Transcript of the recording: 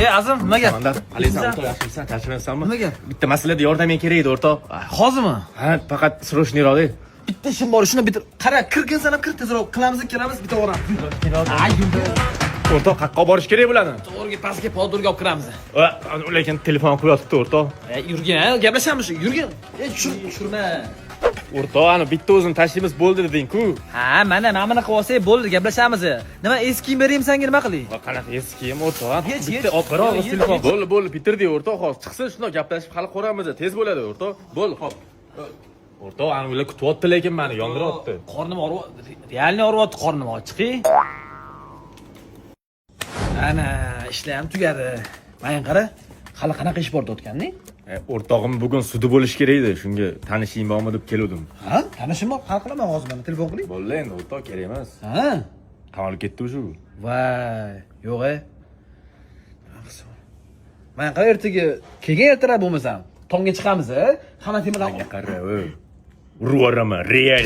Azim, nima gap? Mandat, qalaysan o'rtoq, yaxshimisan? Charchamayapsanmi? Nima gap? Bitta masalada yordaming kerak edi o'rtoq. Hozirmi? Ha, faqat srochniroq edi. Bitta ishim bor, shuni bitir. Qara, kirgin sanam kir tezroq. Qilamiz, kiramiz, bitta o'rab. Ay, yurdi. O'rtoq, qayerga borish kerak bo'ladi? To'g'riga pastga podurga olib kiramiz. Lekin telefon qo'yotibdi o'rtoq. Yurgin, gaplashamiz, yurgin. Tushirma. O'rtoq, ana bitta o'zini tashlaymiz bo'ldi deding-ku. Ha, mana qilib olsak bo'ldi, gaplashamiz. Nima eski kiyim beraymi senga, nima qilay? Qanaqa eski kiyim o'rtoq? Hech. Bitta opera telefon. Bo'ldi, bitirdik o'rtoq. Hozir chiqsin, shundoq gaplashib hali ko'ramiz. Tez bo'ladi o'rtoq. Bo'ldi, xo'p. O'rtoq, ana ular kutyapti, lekin meni yondiryapti. Qornim og'riyapti. Realni og'riyapti, qornim ochiqi. Ana, ishlar ham tugadi. Mana qara, hali qanaqa ish bor o'tganda? O'rtog'im bugun sudi bo'lish kerak edi. Shunga tanishing bormi deb keldim. Ha? Tanishim bor, hal qilaman hozir mana telefon qiling. Bo'ldi endi o'rtoq, kerak emas. Ha? Qamalib ketdi shu. Voy, yo'q-a. Mana qara ertaga kelgan ertalab bo'lmasam, tongga chiqamiz, a? Hamma temirdan Qara, urib yuboraman, real.